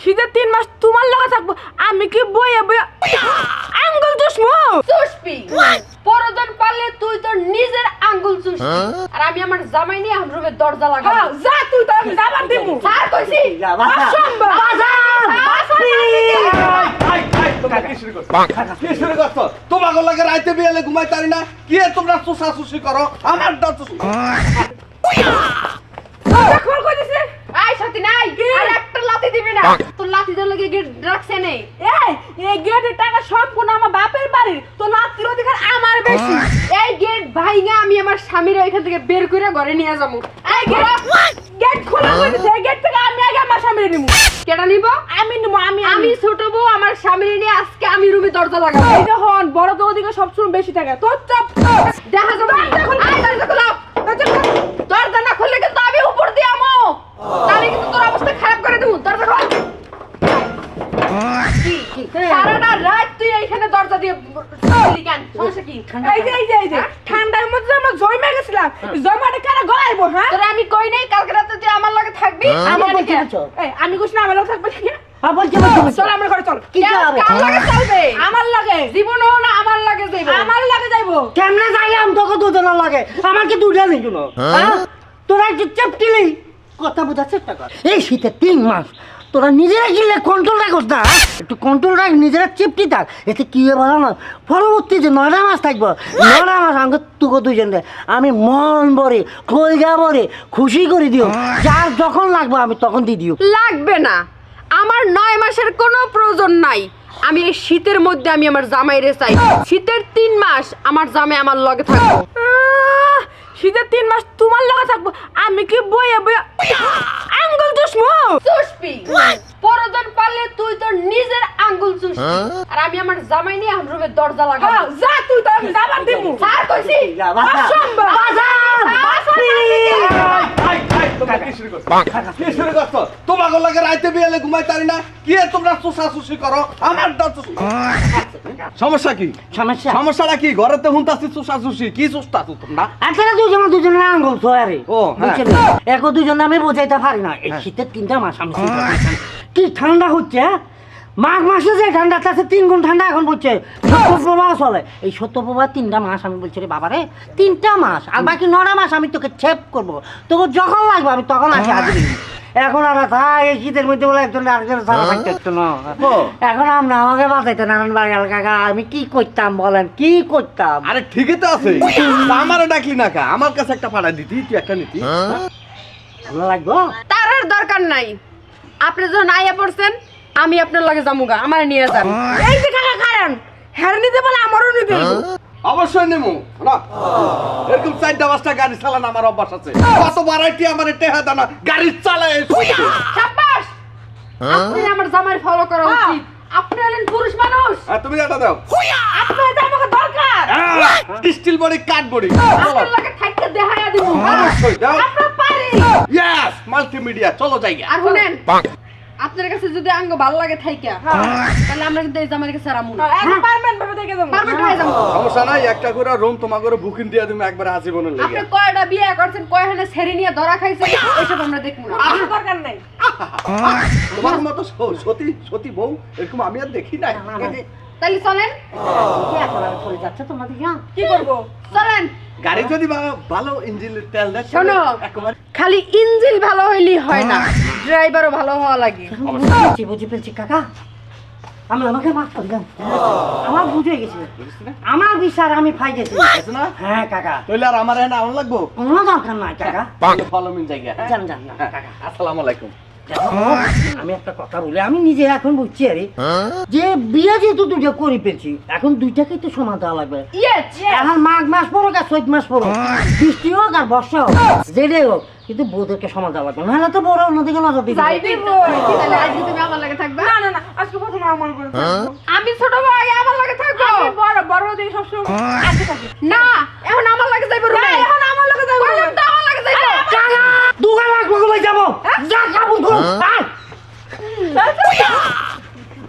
শীতের 3 মাস তোমার লগে থাকবো আমি কি বইয়া বইয়া আঙ্গুল চুষমু চুষবি পরজন পারলে তুই তোর নিজের আঙ্গুল চুষবি আর আমি আমার জামাই নিয়ে আমার রুমের দরজা লাগাবো যা তুই তো আমি যাবার দিমু স্যার কইছি অসম্ভব তোমাকে লাগে রাইতে বিয়ালে ঘুমাই তারি না কি তোমরা চুষাচুষি করো আমার খবর কই দিছে আই সাথী নাই আর একটা লাথি দিবি না তোর লাথি দিলে লাগি গিয়ে রাখছে নেই এই গেটের টাকা সম্পূর্ণ আমার বাপের বাড়ির তো লাত্তির অধিকার আমার বেশি এই গেট ভাইঙা আমি আমার স্বামীর ওইখান থেকে বের করে ঘরে নিয়ে যাবো এই গেট খোলা কই দিছে এই গেট থেকে আমি আগে আমার স্বামীরে নিমু কেডা নিব আমি নিমু আমি ছোট বউ আমার স্বামীর নিয়ে আজকে আমি রুমে দরজা লাগাবো এই যখন বড় তো অধিকার সবসময় বেশি থাকে তোর চাপ দেখা যাবে আই দরজা খোলো দরজা না খুললে কিন্তু আমি উপর দিয়ে আমো তাহলে কিন্তু তোর অবস্থা খারাপ করে দেবো দরজা খোল সারাটা রাত তুই এইখানে দরজা দিয়ে বসলি কেন সমস্যা কি এই যে ঠান্ডার মধ্যে আমরা জমে গেছিলাম জমাটা কারা গলাইবো হ্যাঁ তোরা আমি কই নাই কালকে রাতে তুই আমার লগে থাকবি আমার বলছি এই আমি কইছ না আমার লগে থাকবে কি বলছি চল আমরা ঘরে চল কি যাবে কার লগে চলবে আমার লাগে জীবনও না আমার লগে যাইবো আমার লাগে যাইবো কেমনে যাইলাম তোকে দুজনের লাগে আমার কি দুইটা নেই কোনো তোরা যে চেপটিলি কথা বোঝার চেষ্টা কর এই শীতে 3 মাস তোরা নিজেরা গিলে কন্ট্রোল রাখস না একটু কন্ট্রোল রাখ নিজেরা চেপটি থাক এতে কি হবে বলো না পরবর্তী যে 9টা মাস থাকবো 9টা মাস আমাকে তুকো দুজন আমি মন ভরে কলজা ভরে খুশি করে দিও যার যখন লাগবে আমি তখন দিয়ে দিও লাগবে না আমার 9 মাসের কোনো প্রয়োজন নাই আমি এই শীতের মধ্যে আমি আমার জামাইরে চাই শীতের 3 মাস আমার জামাই আমার লগে থাকবো শীতের 3 মাস তোমার লগে থাকবো আমি কি বইয়া বইয়া আঙ্গুল চুষমু চুষবি পরজন পারলে তুই তোর নিজের আঙ্গুল চুষবি আর আমি আমার জামাই নিয়ে আমার রুমের দরজা লাগাবো যা তুই তো আমি যাবার দিমু স্যার কইছি অসম্ভব তোমাকে লাগে রাইতে বিয়ালে ঘুমাই তারি না কি তোমরা চুষাচুষি করো আমার সমস্যা কি সমস্যা সমস্যাটা কি ঘরেতে হুনতাছি চুষাচুষি কি চুষতাছো তোমরা আচ্ছা দুজনের আঙ্গুল তো আরে ও, হ্যাঁ। এখন দুজনে আমি বোঝাইতে পারি না এই শীতের 3টা মাস আমি কি ঠান্ডা হচ্ছে মাঘ মাসে যে ঠান্ডা তাতে 3 গুণ ঠান্ডা এখন পড়ছে শৈত্যপ্রবাহ চলে এই শৈত্যপ্রবাহ 3টা মাস আমি বলছি রে বাবা রে 3টা মাস আর বাকি 9টা মাস আমি তোকে ছেপ করবো তোকে যখন লাগবে আমি তখন আসি হাজির এখন আর এই শীতের মধ্যে বলে একজন আরেকজন ছাড়া থাকতে একটু না এখন আমরা আমাকে বাঁচাইতে নারায়ণ বাড়িয়াল কাকা আমি কি করতাম বলেন কি করতাম আরে ঠিকই তো আছে আমারে ডাকলি না কা আমার কাছে একটা পাড়া দিতি তুই একটা নিতি ভালো লাগবো তার আর দরকার নাই আপনি যখন আইয়া পড়ছেন আমি আপনার লগে যামুগা আমার নিয়ে যান এই যে কাকা কারণ হের নিতে বলে আমারও নিতে অবশ্যই নেমু না এরকম 4টা গাড়ি চালানো আমার অভ্যাস আছে কত বারাইটি আমার টেহা দানা গাড়ি চালায় শাবাশ আপনি আমার জামাই ফলো করা উচিত আপনি হলেন পুরুষ মানুষ তুমি এটা দাও আপনার এটা আমাকে দরকার স্টিল বডি কাট বডি আপনার লগে থাকতে দেখায়া দিব অবশ্যই দাও আমরা পারি ইয়েস মাল্টিমিডিয়া চলো যাই আর শুনেন আপনার কাছে যদি আঙ্গ ভালো লাগে থাইকা তাহলে আমরা কিন্তু এই জামাইর কাছে রামু না একদম পারবেন ভাবে দেখে দেবো পারবেন হয়ে যাবো সমস্যা নাই একটা করে রুম তোমাকে বুকিং দিয়ে তুমি একবার আজীবনের আপনি লেগে কয়টা বিয়ে করছেন কয়খানে ছেড়ে নিয়ে ধরা খাইছেন এসব আমরা দেখবো না আমার দরকার নাই তোমার মতো সতী সতী বউ এরকম আমি আর দেখি নাই তাহলে চলেন চলে যাচ্ছে তোমাদের কি করবো চলেন গাড়ি যদি ভালো ইঞ্জিনের তেল দেয় শোনো একেবারে খালি ইঞ্জিন ভালো হইলেই হয় না ড্রাইভারও ভালো হওয়া লাগে বুঝি পেয়েছি কাকা আমি আমাকে মাফ করে দেন আমার বুঝে গেছে আমার বিচার আমি ফাই গেছি আছে না হ্যাঁ কাকা তাহলে আর আমার এনে আমার লাগবো কোনো দরকার নাই কাকা ফলো মিন জায়গা জান জান না কাকা আসসালামু আলাইকুম আমি একটা কথা বলি আমি নিজে এখন বুঝছি আরে যে বিয়ে যেহেতু দুটো করে পেয়েছি এখন দুইটাকেই তো সমান দেওয়া লাগবে এখন মাঘ মাস পড়ো আর 4 মাস পড়ো বৃষ্টি হোক আর বর্ষা হোক যেটাই হোক কিন্তু বউদেরকে সমান দেওয়া লাগবে নাহলে তো বড় অন্যদিকে নজর দিবে যাই দিব তাহলে আজকে তুমি আমার লাগে থাকবে না আজকে প্রথম আমার করে আমি ছোট ভাই আমার লাগে থাকবো বড় দিকে সবসময়